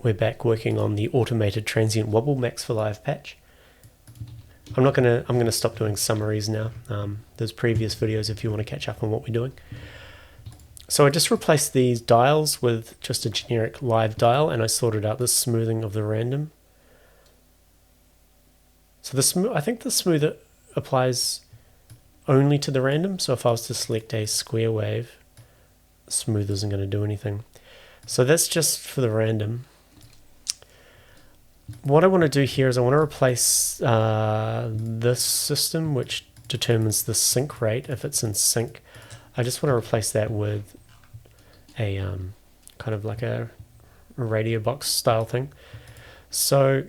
we're back working on the automated transient wobble max for live patch. I'm gonna stop doing summaries now. There's previous videos if you want to catch up on what we're doing. So I just replaced these dials with just a generic live dial, and I sorted out the smoothing of the random. So I think the smoother applies only to the random. So if I was to select a square wave, smooth isn't going to do anything. So that's just for the random. What I want to do here is I want to replace this system, which determines the sync rate if it's in sync. I just want to replace that with a kind of like a radio box style thing. So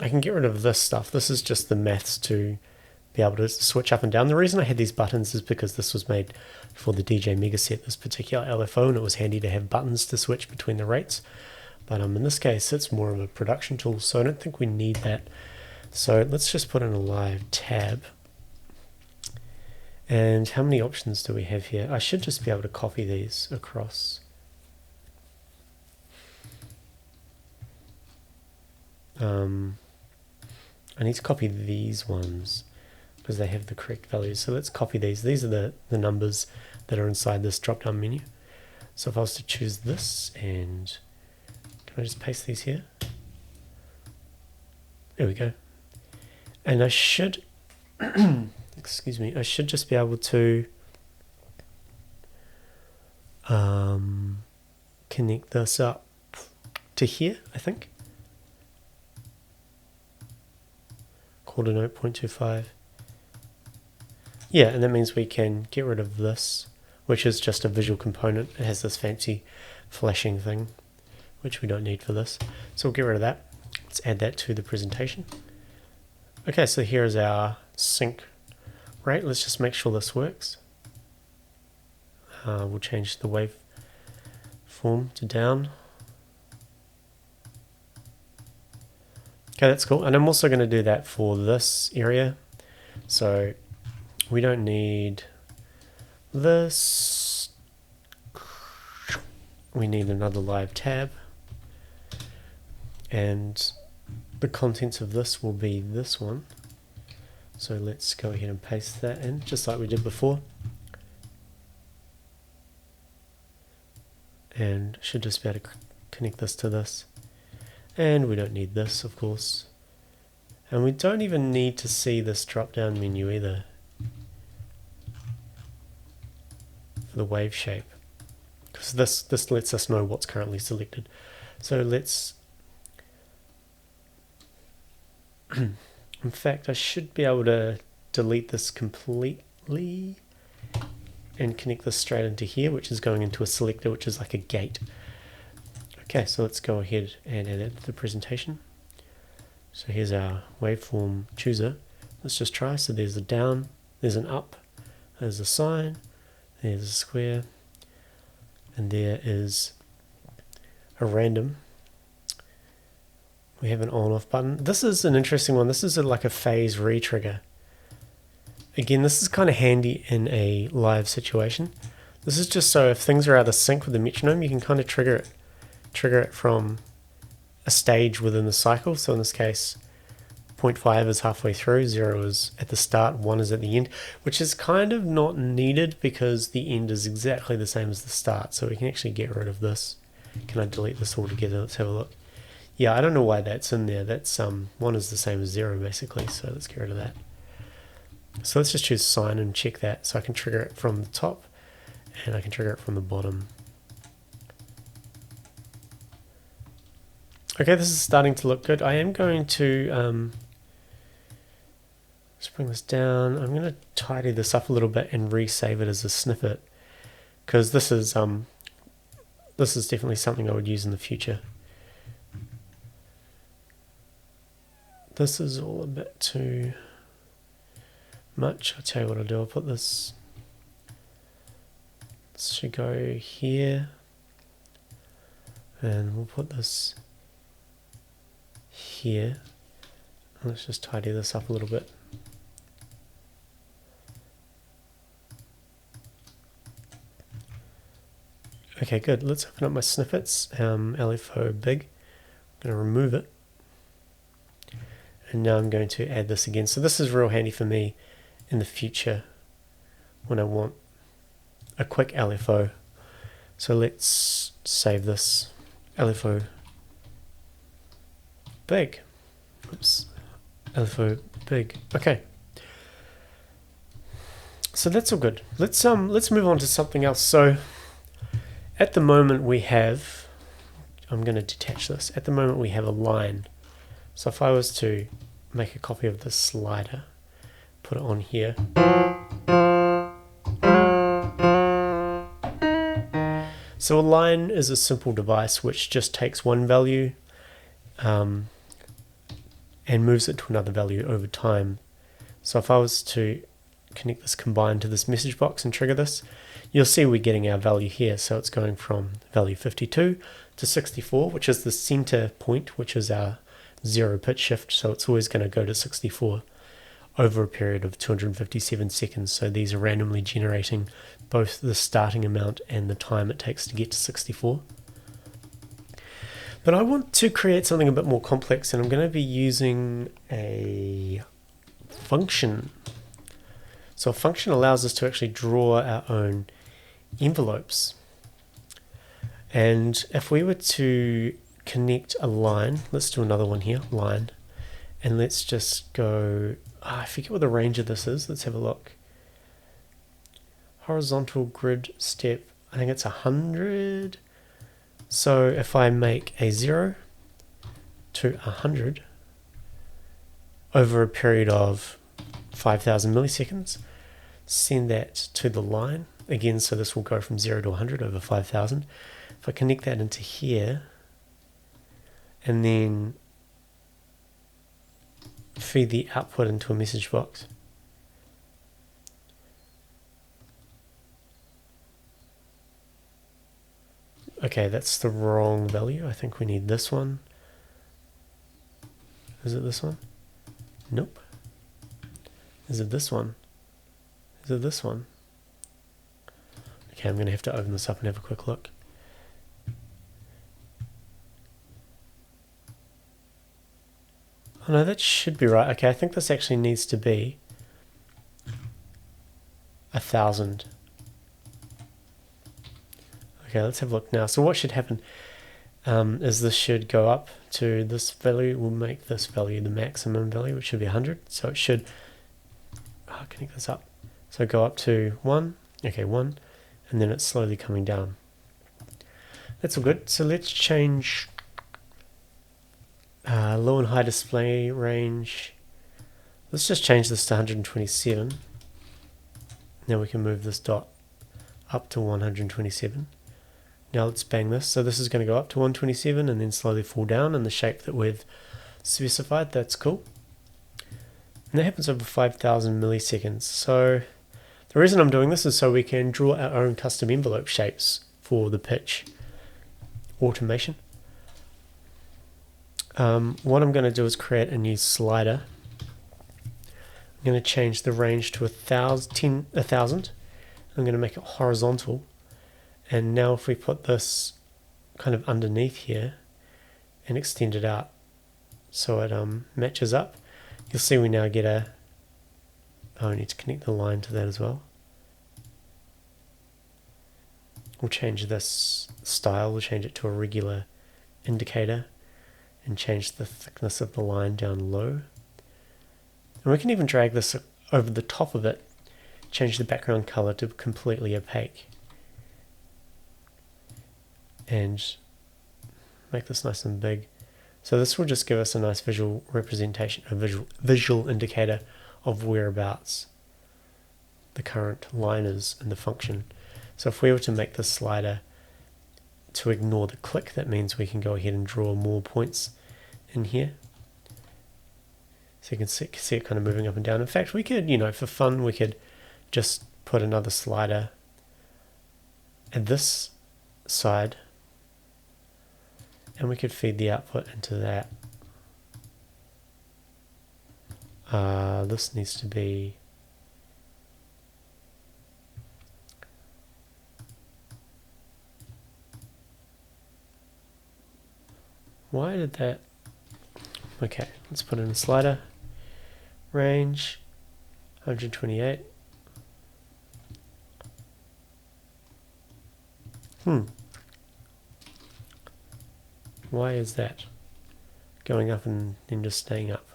I can get rid of this stuff. This is just the maths to be able to switch up and down. The reason I had these buttons is because this was made for the DJ Mega set, this particular LFO, and it was handy to have buttons to switch between the rates. But in this case, it's more of a production tool, so I don't think we need that. So let's just put in a live tab. And how many options do we have here? I should just be able to copy these across. I need to copy these ones because they have the correct values. So let's copy these. These are the numbers that are inside this drop-down menu. So if I was to choose this, and can I just paste these here? There we go. And I should, excuse me, I should just be able to connect this up to here, I think. Quarter note 0.25. Yeah, and that means we can get rid of this, which is just a visual component. It has this fancy flashing thing, which we don't need for this. So we'll get rid of that. Let's add that to the presentation. Okay, so here's our sync rate. Let's just make sure this works. We'll change the wave form to down. Okay, that's cool. And I'm also going to do that for this area. So we don't need this. We need another live tab. And the contents of this will be this one. So let's go ahead and paste that in, just like we did before. And should just be able to connect this to this. And we don't need this, of course. And we don't even need to see this drop-down menu either for the wave shape, because this lets us know what's currently selected. So let's, in fact, I should be able to delete this completely and connect this straight into here, which is going into a selector, which is like a gate. Okay, so let's go ahead and add it to the presentation. So here's our waveform chooser. Let's just try. So there's a down, there's an up, there's a sine, there's a square, and there is a random. We have an on-off button. This is an interesting one. This is like a phase re-trigger. Again, this is kind of handy in a live situation. This is just so if things are out of sync with the metronome, you can kind of trigger it from a stage within the cycle. So in this case, 0.5 is halfway through, 0 is at the start, 1 is at the end, which is kind of not needed because the end is exactly the same as the start. So we can actually get rid of this. Can I delete this altogether? Let's have a look. Yeah, I don't know why that's in there. That's 1 is the same as 0 basically, so let's get rid of that. So let's just choose sine and check that. So I can trigger it from the top and I can trigger it from the bottom. Okay, this is starting to look good. I am going to let's bring this down. I'm going to tidy this up a little bit and resave it as a snippet, because this is definitely something I would use in the future. This is all a bit too much. I'll tell you what I'll do. I'll put this should go here, and we'll put this here. Let's just tidy this up a little bit. Okay, good. Let's open up my snippets. LFO big. I'm going to remove it. And now I'm going to add this again. So this is real handy for me in the future when I want a quick LFO. So let's save this. LFO big. Oops. LFO big. Okay. So that's all good. Let's move on to something else. So at the moment we have, I'm going to detach this. At the moment we have a line. So if I was to make a copy of this slider, put it on here. So a line is a simple device which just takes one value and moves it to another value over time. So if I was to connect this combined to this message box and trigger this, you'll see we're getting our value here. So it's going from value 52 to 64, which is the center point, which is our zero pitch shift. So it's always going to go to 64 over a period of 257 seconds. So these are randomly generating both the starting amount and the time it takes to get to 64. But I want to create something a bit more complex, and I'm going to be using a function. So a function allows us to actually draw our own envelopes. And if we were to connect a line, let's do another one here, line, and let's just go, I forget what the range of this is. Let's have a look. Horizontal grid step, I think it's 100. So if I make a 0 to 100 over a period of 5,000 milliseconds, send that to the line again. So this will go from 0 to 100 over 5,000. If I connect that into here and then feed the output into a message box, okay, that's the wrong value. I think we need this one. Is it this one? Nope. Is it this one? Is it this one? Okay, I'm going to have to open this up and have a quick look. Oh no, that should be right. Okay, I think this actually needs to be 1,000. Okay, let's have a look now. So what should happen is this should go up to this value. We'll make this value the maximum value, which should be 100. So it should connect this up. So go up to 1. Okay, 1. And then it's slowly coming down. That's all good. So let's change low and high display range. Let's just change this to 127. Now we can move this dot up to 127. Now let's bang this. So this is going to go up to 127 and then slowly fall down in the shape that we've specified. That's cool. And that happens over 5,000 milliseconds. So the reason I'm doing this is so we can draw our own custom envelope shapes for the pitch automation. What I'm going to do is create a new slider. I'm going to change the range to 1,000. I'm going to make it horizontal. And now if we put this kind of underneath here and extend it out so it matches up, you'll see we now get a, I need to connect the line to that as well. We'll change this style, we'll change it to a regular indicator and change the thickness of the line down low. And we can even drag this over the top of it, change the background color to completely opaque, and make this nice and big. So this will just give us a nice visual representation, a visual indicator of whereabouts the current line is in the function. So if we were to make this slider to ignore the click, that means we can go ahead and draw more points in here. So you can see it kind of moving up and down. In fact, we could, for fun, we could just put another slider at this side and we could feed the output into that. This needs to be Why did that? Okay, let's put in a slider. Range 128. Why is that going up and then just staying up?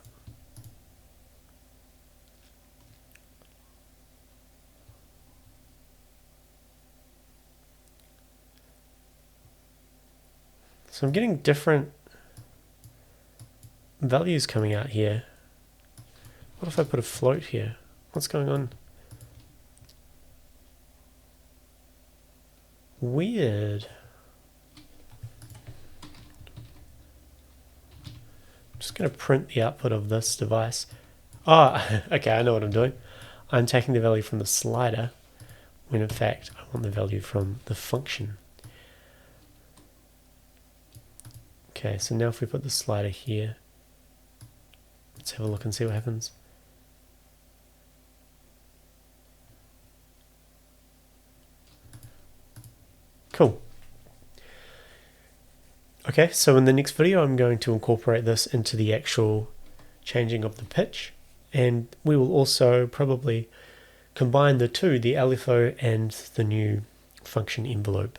So I'm getting different values coming out here. What if I put a float here? What's going on? Weird. I'm just going to print the output of this device. Ah, okay, I know what I'm doing. I'm taking the value from the slider when in fact I want the value from the function. Okay, so now if we put the slider here, let's have a look and see what happens. Cool. Okay, so in the next video I'm going to incorporate this into the actual changing of the pitch, and we will also probably combine the two, the LFO and the new function envelope.